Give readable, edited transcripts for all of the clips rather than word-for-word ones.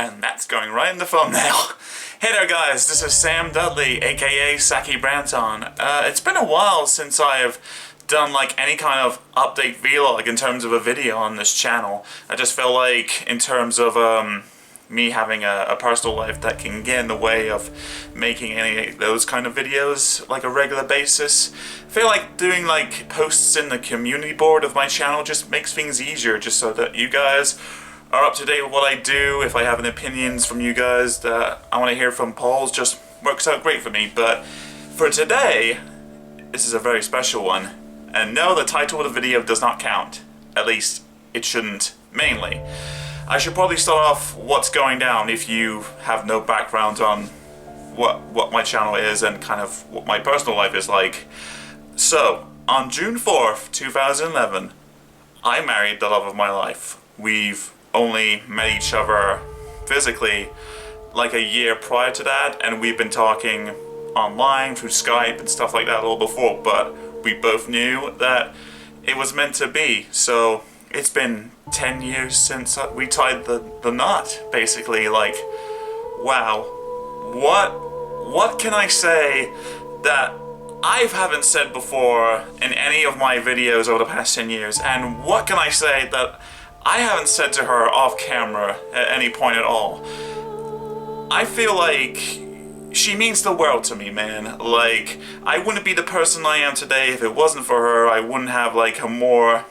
And that's going right in the thumbnail. Hey there guys, this is Sam Dudley, aka Saki Branton. It's been a while since I have done like any kind of update vlog in terms of a video on this channel. I just feel like in terms of me having a personal life that can get in the way of making any of those kind of videos like a regular basis. I feel like doing like posts in the community board of my channel just makes things easier, just so that you guys are up to date with what I do. If I have any opinions from you guys that I want to hear from, polls just works out great for me. But for today, this is a very special one. And no, the title of the video does not count. At least, it shouldn't, mainly. I should probably start off what's going down if you have no background on what my channel is and kind of what my personal life is like. So, on June 4th, 2011, I married the love of my life. We've only met each other physically like a year prior to that, and we've been talking online through Skype and stuff like that all before, but we both knew that it was meant to be. So it's been 10 years since we tied the knot, basically. Like, wow, what can I say that I haven't said before in any of my videos over the past 10 years, and what can I say that I haven't said to her off camera at any point at all? I feel like she means the world to me, man. Like, I wouldn't be the person I am today if it wasn't for her. I wouldn't have like a more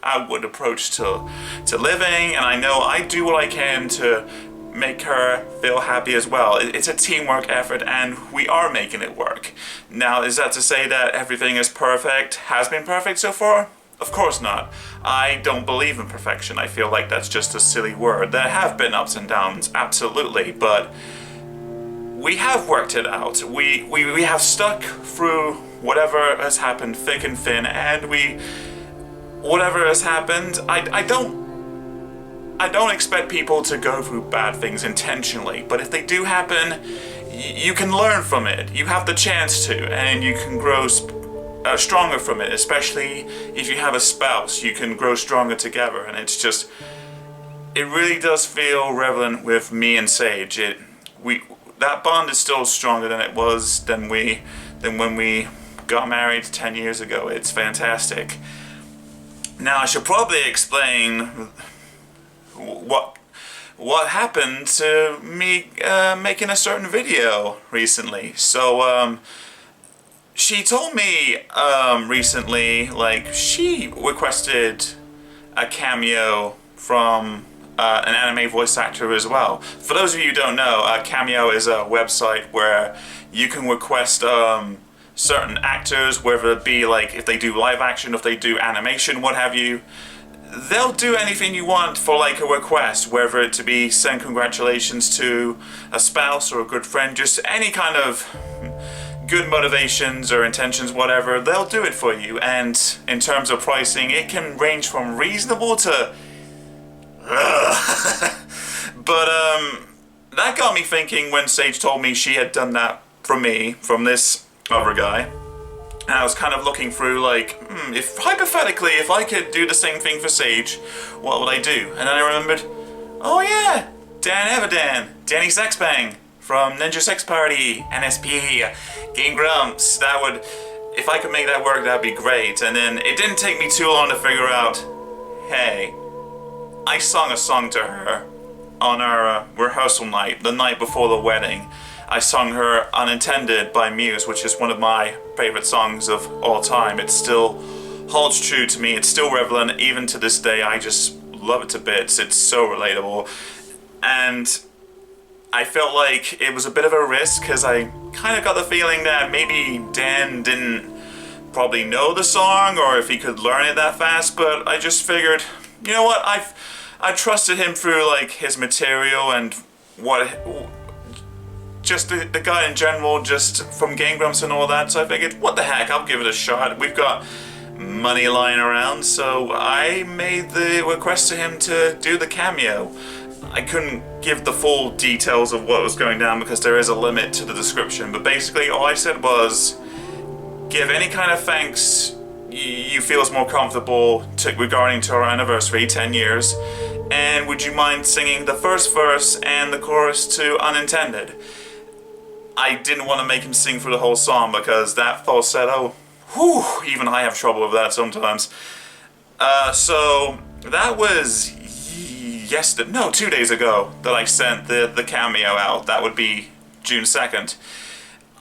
outward approach to living, and I know I do what I can to make her feel happy as well. It's a teamwork effort, and we are making it work. Now, is that to say that everything is perfect, has been perfect so far? Of course not. I don't believe in perfection. I feel like that's just a silly word. There have been ups and downs, absolutely, but we have worked it out. We have stuck through whatever has happened, thick and thin, and whatever has happened, I don't expect people to go through bad things intentionally, but if they do happen, you can learn from it. You have the chance to, and you can grow stronger from it, especially if you have a spouse. You can grow stronger together, and it's just, it really does feel relevant with me and Sage. That bond is still stronger than it was than when we got married 10 years ago. It's fantastic. Now I should probably explain what happened to me making a certain video recently. So she told me recently, like, she requested a cameo from an anime voice actor as well. For those of you who don't know, Cameo is a website where you can request certain actors, whether it be like if they do live action, if they do animation, what have you. They'll do anything you want for like a request, whether it to be send congratulations to a spouse or a good friend, just any kind of good motivations or intentions, whatever, they'll do it for you. And in terms of pricing, it can range from reasonable to but that got me thinking when Sage told me she had done that for me from this other guy. And I was kind of looking through like, if hypothetically, if I could do the same thing for Sage, what would I do? And then I remembered, oh yeah, Dan Everdan, Danny Sexbang from Ninja Sex Party, NSP, Game Grumps. That would, if I could make that work, that'd be great. And then it didn't take me too long to figure out, hey, I sung a song to her on our rehearsal night, the night before the wedding. I sung her Unintended by Muse, which is one of my favorite songs of all time. It still holds true to me. It's still relevant even to this day. I just love it to bits. It's so relatable. And I felt like it was a bit of a risk because I kind of got the feeling that maybe Dan didn't probably know the song or if he could learn it that fast, but I just figured, you know what, I trusted him through like his material and just the guy in general, just from Game Grumps and all that, so I figured, what the heck, I'll give it a shot. We've got money lying around, so I made the request to him to do the cameo. I couldn't give the full details of what was going down because there is a limit to the description, but basically all I said was, give any kind of thanks you feel is more comfortable regarding to our anniversary, 10 years, and would you mind singing the first verse and the chorus to Unintended? I didn't want to make him sing for the whole song because that falsetto, whew, even I have trouble with that sometimes. So that was 2 days ago that I sent the cameo out. That would be June 2nd.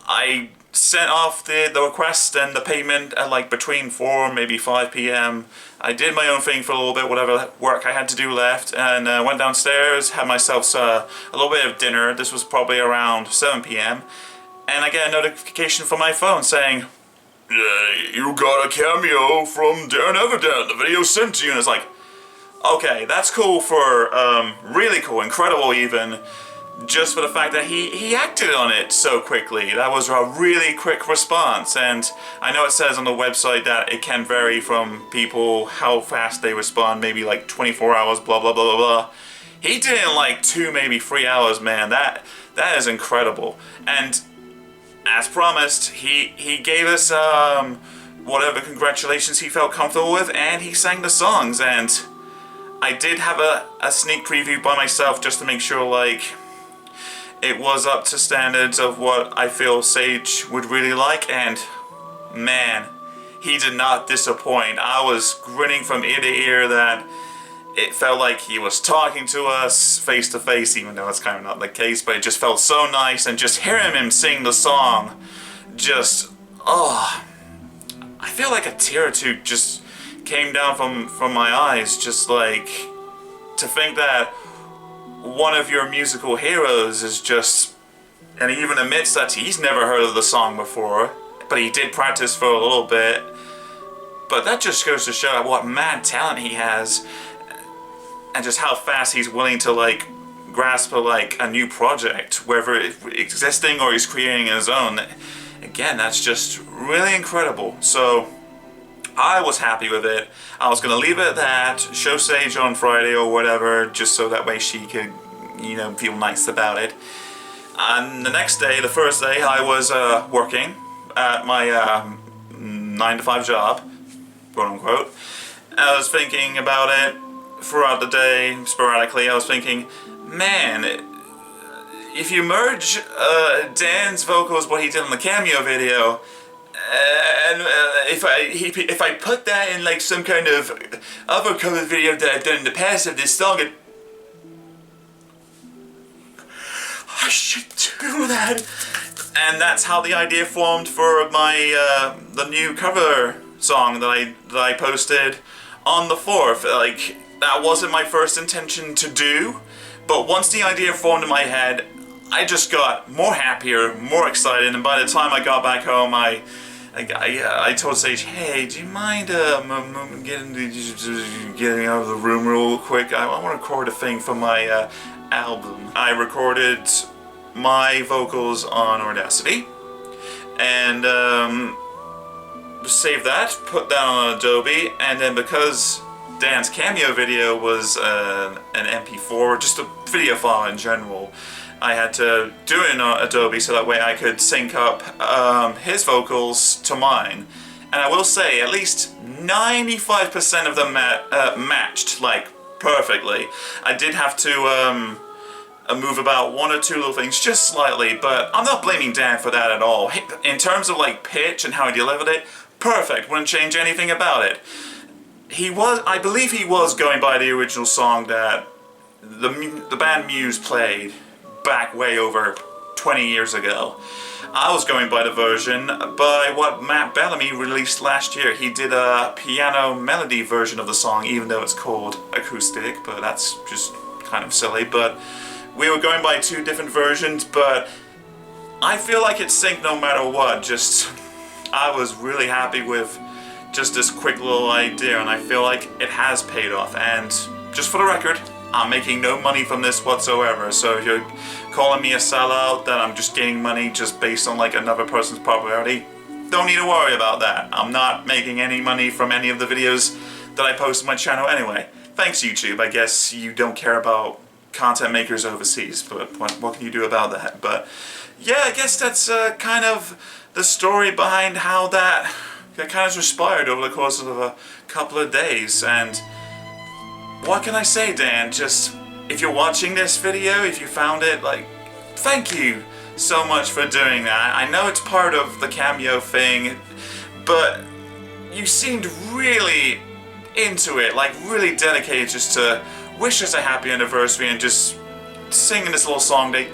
I sent off the request and the payment at like between 4 maybe 5 p.m. I did my own thing for a little bit, whatever work I had to do left, and went downstairs, had myself a little bit of dinner. This was probably around 7 p.m. and I get a notification from my phone saying, you got a cameo from Darren Everden, the video sent to you. And it's like, okay, that's cool for, really cool, incredible even, just for the fact that he acted on it so quickly. That was a really quick response, and I know it says on the website that it can vary from people how fast they respond, maybe like 24 hours, blah blah blah blah blah. He did it in like 2, maybe 3 hours, man. That is incredible. And as promised, he gave us whatever congratulations he felt comfortable with, and he sang the songs. And I did have a sneak preview by myself just to make sure like it was up to standards of what I feel Sage would really like, and man, he did not disappoint. I was grinning from ear to ear that it felt like he was talking to us face to face, even though it's kind of not the case, but it just felt so nice. And just hearing him sing the song, just, oh, I feel like a tear or two just came down from my eyes, just like to think that one of your musical heroes is just, and he even admits that he's never heard of the song before, but he did practice for a little bit. But that just goes to show what mad talent he has, and just how fast he's willing to like grasp a new project, whether it's existing or he's creating his own. Again, that's just really incredible. So I was happy with it. I was gonna leave it at that, show Sage on Friday or whatever, just so that way she could, you know, feel nice about it. And the next day, the first day, I was working at my 9 to 5 job, quote unquote. I was thinking about it throughout the day, sporadically. I was thinking, man, if you merge Dan's vocals, what he did in the cameo video, and if I put that in like some kind of other cover video that I've done in the past of this song, I should do that. And that's how the idea formed for my the new cover song that I posted on the 4th. Like, that wasn't my first intention to do, but once the idea formed in my head, I just got more happier, more excited, and by the time I got back home, I told Sage, hey, do you mind getting out of the room real quick? I want to record a thing for my album. I recorded my vocals on Audacity, and saved that, put that on Adobe, and then because Dan's cameo video was an MP4, just a video file in general, I had to do it in Adobe so that way I could sync up his vocals to mine. And I will say, at least 95% of them matched, like, perfectly. I did have to move about 1 or 2 little things just slightly, but I'm not blaming Dan for that at all. In terms of, like, pitch and how he delivered it, perfect, wouldn't change anything about it. I believe he was going by the original song that the band Muse played back way over 20 years ago. I was going by the version by what Matt Bellamy released last year. He did a piano melody version of the song, even though it's called acoustic, but that's just kind of silly. But we were going by 2 different versions, but I feel like it's synced no matter what. Just, I was really happy with just this quick little idea, and I feel like it has paid off. And just for the record, I'm making no money from this whatsoever, so if you're calling me a sellout, that I'm just gaining money just based on like another person's popularity, don't need to worry about that. I'm not making any money from any of the videos that I post on my channel anyway. Thanks, YouTube. I guess you don't care about content makers overseas, but what can you do about that? But yeah, I guess that's kind of the story behind how that kind of transpired over the course of a couple of days. And what can I say, Dan? Just, if you're watching this video, if you found it, like, thank you so much for doing that. I know it's part of the cameo thing, but you seemed really into it, like really dedicated just to wish us a happy anniversary and just singing this little song that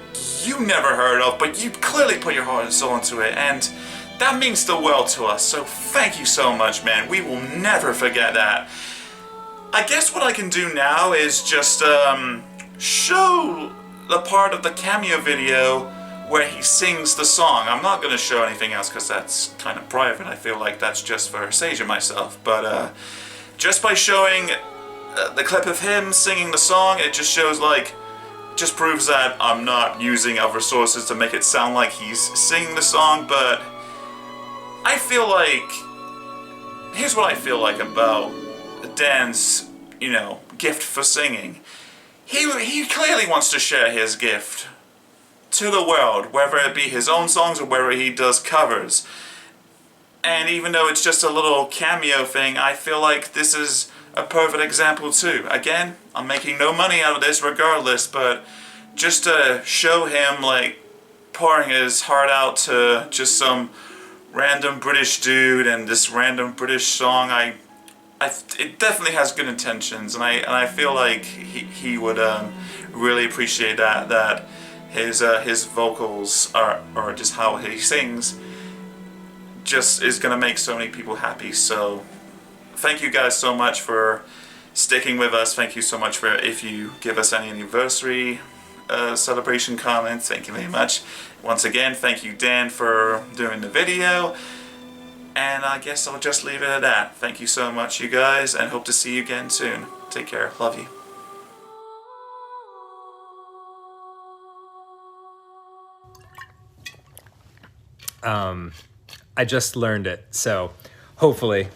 you never heard of, but you clearly put your heart and soul into it, and that means the world to us, so thank you so much, man. We will never forget that. I guess what I can do now is just show the part of the cameo video where he sings the song. I'm not going to show anything else because that's kind of private. I feel like that's just for Sage and myself, but just by showing the clip of him singing the song, it just shows, like, just proves that I'm not using other sources to make it sound like he's singing the song. But I feel like, here's what I feel like about Dan's, you know, gift for singing. He clearly wants to share his gift to the world, whether it be his own songs or whether he does covers. And even though it's just a little cameo thing, I feel like this is a perfect example too. Again, I'm making no money out of this regardless, but just to show him, like, pouring his heart out to just some random British dude and this random British song, it definitely has good intentions, and I feel like he would really appreciate that his vocals or just how he sings just is gonna make so many people happy. So thank you guys so much for sticking with us. Thank you so much for, if you give us any anniversary celebration comments, thank you very much. Once again, thank you, Dan, for doing the video. And I guess I'll just leave it at that. Thank you so much, you guys, and hope to see you again soon. Take care. Love you. I just learned it, so hopefully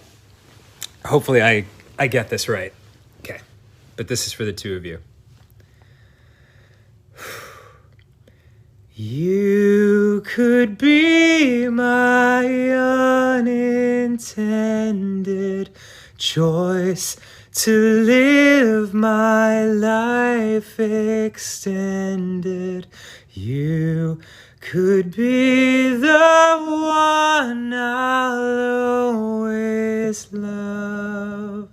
I get this right. Okay, but this is for the two of you. You could be my unintended choice to live my life extended. You could be the one I'll always love.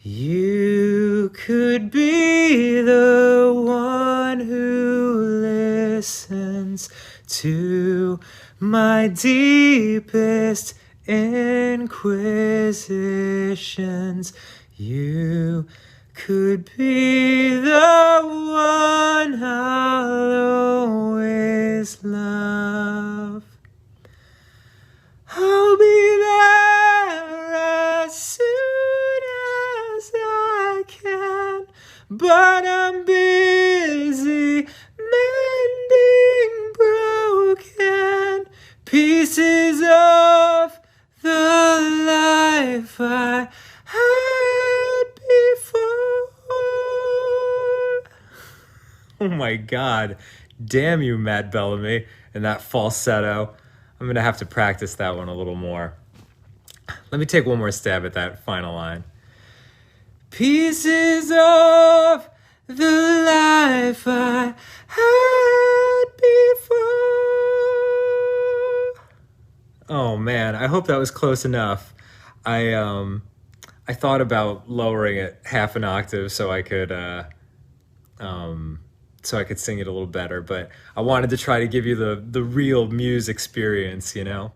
You could be the one who listens to my deepest inquisitions. You could be the one I'll always love. I'll be there as soon as I can, but I'm busy mending broken pieces of the life I had before. Oh my God. Damn you, Matt Bellamy, and that falsetto. I'm gonna have to practice that one a little more. Let me take one more stab at that final line. Pieces of the life I had before. Oh man, I hope that was close enough. I thought about lowering it half an octave so I could sing it a little better, but I wanted to try to give you the real Muse experience, you know?